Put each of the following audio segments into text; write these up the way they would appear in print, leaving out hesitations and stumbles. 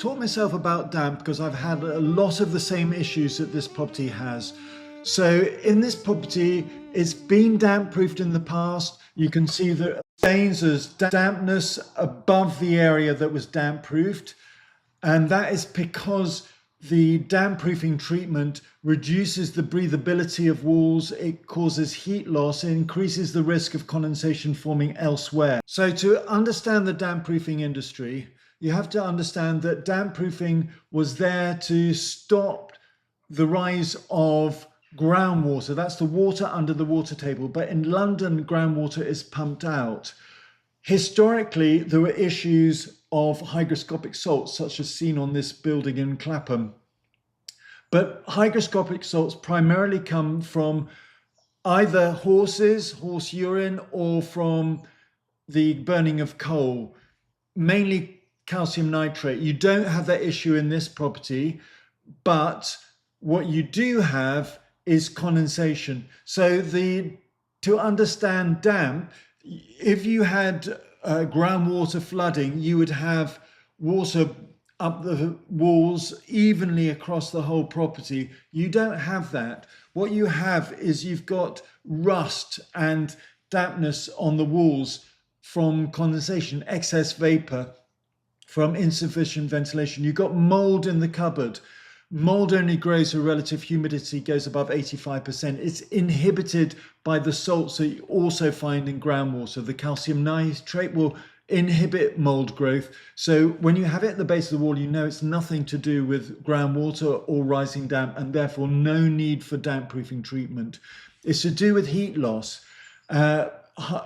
taught myself about damp because I've had a lot of the same issues that this property has. So in this property, it's been damp proofed in the past. You can see the stains as dampness above the area that was damp proofed. And that is because the damp proofing treatment reduces the breathability of walls, it causes heat loss, it increases the risk of condensation forming elsewhere. So to understand the damp proofing industry, you have to understand that damp proofing was there to stop the rise of groundwater. That's the water under the water table. But in London, groundwater is pumped out. Historically, there were issues of hygroscopic salts, such as seen on this building in Clapham. But hygroscopic salts primarily come from either horse urine, or from the burning of coal, mainly calcium nitrate. You don't have that issue in this property, but what you do have is condensation. So to understand damp, if you had groundwater flooding, you would have water up the walls evenly across the whole property. You don't have that. What you have is you've got rust and dampness on the walls from condensation, excess vapor from insufficient ventilation. You've got mold in the cupboard. Mold only grows where relative humidity goes above 85%. It's inhibited by the salts that you also find in groundwater. The calcium nitrate will inhibit mold growth. So when you have it at the base of the wall, you know it's nothing to do with groundwater or rising damp, and therefore no need for damp proofing treatment. It's to do with heat loss.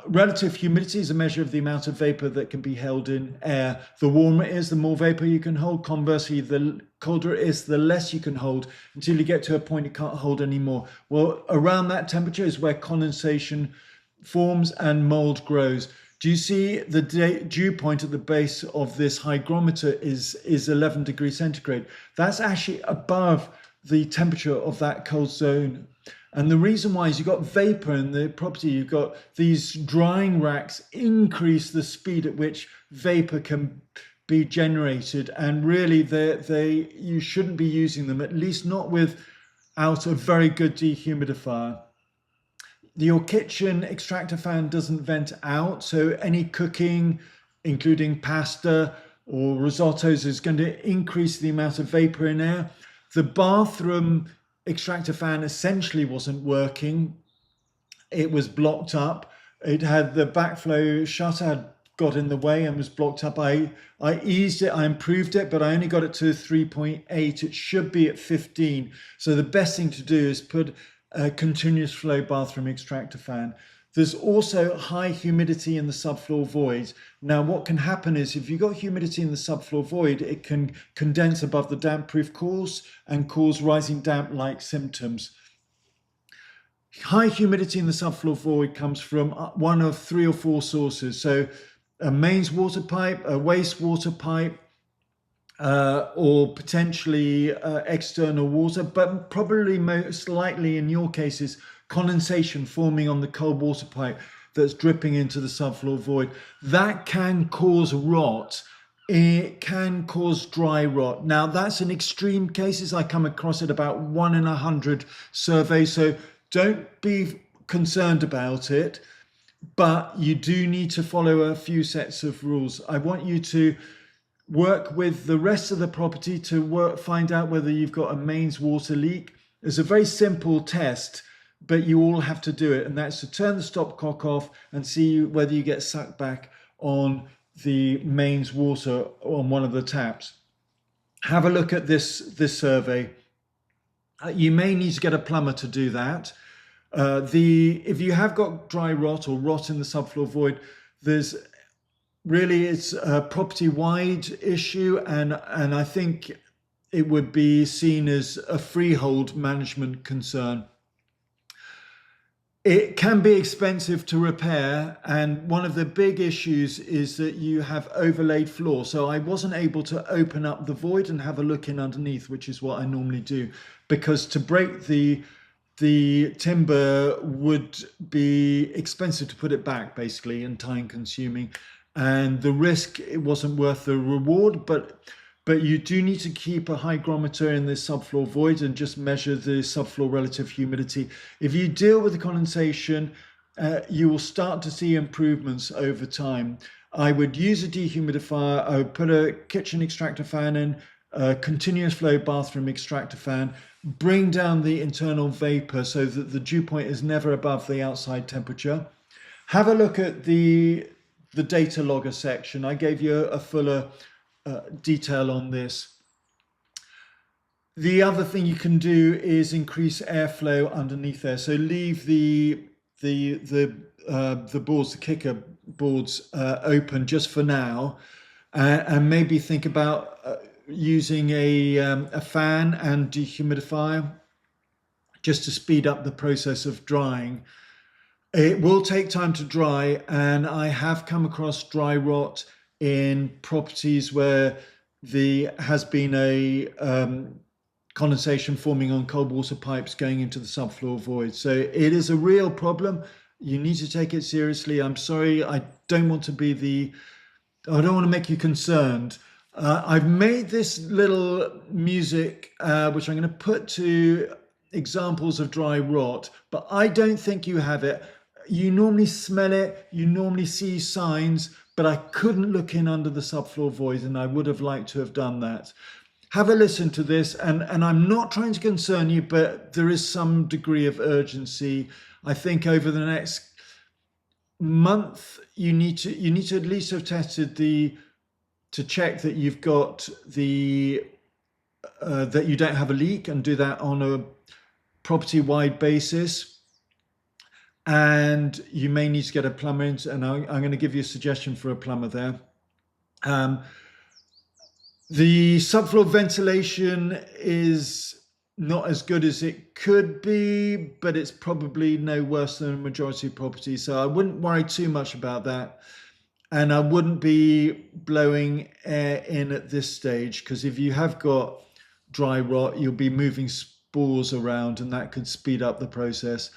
Relative humidity is a measure of the amount of vapor that can be held in air. The warmer it is, the more vapor you can hold. Conversely, the colder it is, the less you can hold, until you get to a point you can't hold anymore. Well, around that temperature is where condensation forms and mold grows. Do you see the dew point at the base of this hygrometer is 11 degrees centigrade? That's actually above the temperature of that cold zone. And the reason why is you've got vapor in the property. You've got these drying racks increase the speed at which vapor can be generated. And really, you shouldn't be using them, at least not without a very good dehumidifier. Your kitchen extractor fan doesn't vent out, so any cooking, including pasta or risottos, is going to increase the amount of vapor in air. The bathroom extractor fan essentially wasn't working. It was blocked up. It had the backflow shutter had got in the way and was blocked up. I eased it, I improved it, but I only got it to 3.8. It should be at 15. So the best thing to do is put a continuous flow bathroom extractor fan. There's also high humidity in the subfloor void. Now, what can happen is if you've got humidity in the subfloor void, it can condense above the damp-proof course and cause rising damp-like symptoms. High humidity in the subfloor void comes from one of 3 or 4 sources. So a mains water pipe, a wastewater pipe, or potentially external water, but probably most likely in your cases, condensation forming on the cold water pipe that's dripping into the subfloor void. That can cause rot. It can cause dry rot. Now, that's in extreme cases. I come across it about 1 in 100 surveys, so don't be concerned about it, but you do need to follow a few sets of rules. I want you to work with the rest of the property to find out whether you've got a mains water leak. It's a very simple test, but you all have to do it, and that's to turn the stopcock off and see whether you get sucked back on the mains water on one of the taps. Have a look at this survey. You may need to get a plumber to do that. If you have got dry rot or rot in the subfloor void, it's a property-wide issue, and I think it would be seen as a freehold management concern. It can be expensive to repair, and one of the big issues is that you have overlaid floor. So I wasn't able to open up the void and have a look in underneath, which is what I normally do, because to break the timber would be expensive to put it back, basically, and time consuming. And the risk, it wasn't worth the reward. But but you do need to keep a hygrometer in this subfloor void and just measure the subfloor relative humidity. If you deal with the condensation, you will start to see improvements over time. I would use a dehumidifier. I would put a kitchen extractor fan in, a continuous flow bathroom extractor fan, bring down the internal vapor so that the dew point is never above the outside temperature. Have a look at the data logger section. I gave you a fuller detail on this. The other thing you can do is increase airflow underneath there. So leave the boards, the kicker boards, open just for now, and maybe think about using a fan and dehumidifier just to speed up the process of drying. It will take time to dry, and I have come across dry rot in properties where there has been a condensation forming on cold water pipes going into the subfloor void. So it is a real problem. You need to take it seriously. I'm sorry, I don't want to make you concerned. I've made this little music, which I'm going to put to examples of dry rot, but I don't think you have it. You normally smell it, you normally see signs, but I couldn't look in under the subfloor void, and I would have liked to have done that. Have a listen to this, and I'm not trying to concern you, but there is some degree of urgency. I think over the next month, you need to at least have tested to check that you've got that you don't have a leak, and do that on a property-wide basis. And you may need to get a plumber in, and I'm going to give you a suggestion for a plumber there. The subfloor ventilation is not as good as it could be, but it's probably no worse than a majority of properties. So I wouldn't worry too much about that. And I wouldn't be blowing air in at this stage, because if you have got dry rot, you'll be moving spores around, and that could speed up the process.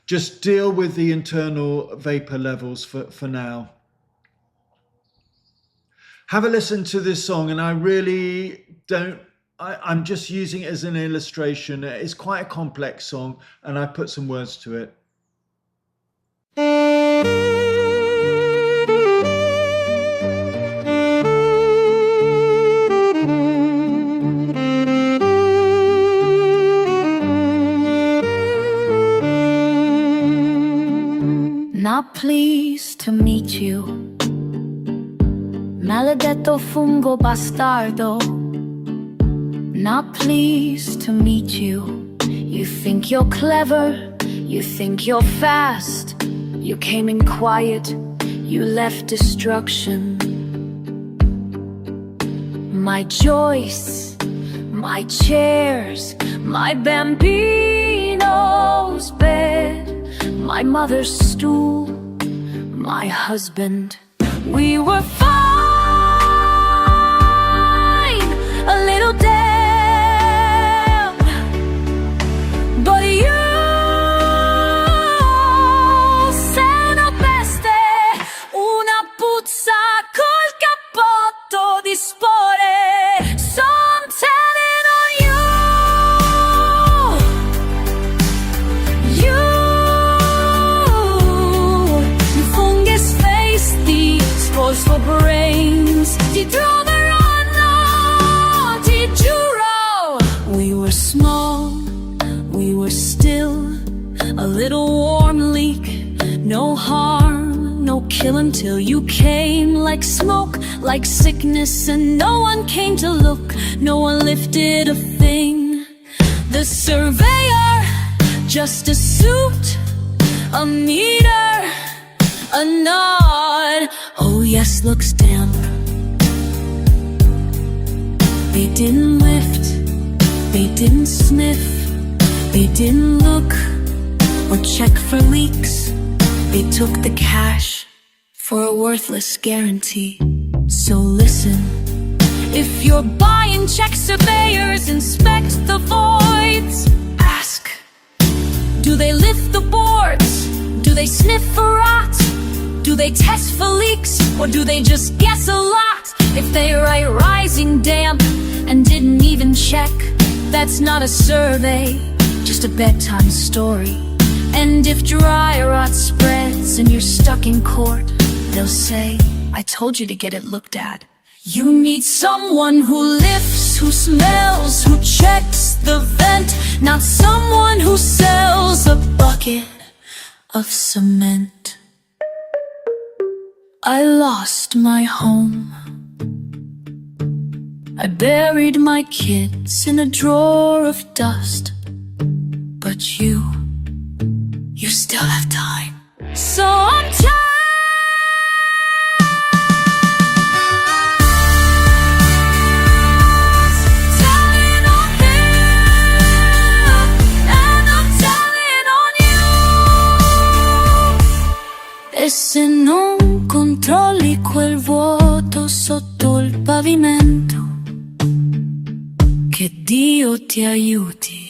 Just deal with the internal vapor levels for now. Have a listen to this song, and I really don't, I'm just using it as an illustration. It's quite a complex song, and I put some words to it. Not pleased to meet you, maledetto fungo bastardo. Not pleased to meet you. You think you're clever, you think you're fast. You came in quiet, you left destruction. My joists, my chairs, my bambino's bed, my mother's stool, my husband. We were fine, a little damp, but you se noteste una puzza col cappotto di spore. So I'm telling on you, you fungus face, the spores for brains, ti troveranno, ti giuro. We were small, we were still, a little warm leak, no harm, no kill until you came, like smoke, like sickness, and no one came to look, no one lifted a thing. The surveyor, just a suit, a meter, a nod. Oh yes, looks damp. They didn't lift, they didn't sniff, they didn't look or check for leaks. They took the cash for a worthless guarantee. So listen, if you're buying, check surveyors, inspect the voids. Ask, do they lift the boards? Do they sniff for rot? Do they test for leaks, or do they just guess a lot? If they write rising damp and didn't even check, that's not a survey, just a bedtime story. And if dry rot spreads and you're stuck in court, they'll say, I told you to get it looked at. You need someone who lifts, who smells, who checks the vent, not someone who sells a bucket of cement. I lost my home. I buried my kids in a drawer of dust. But you still have time. So I'm tired. E se non controlli quel vuoto sotto il pavimento, che Dio ti aiuti.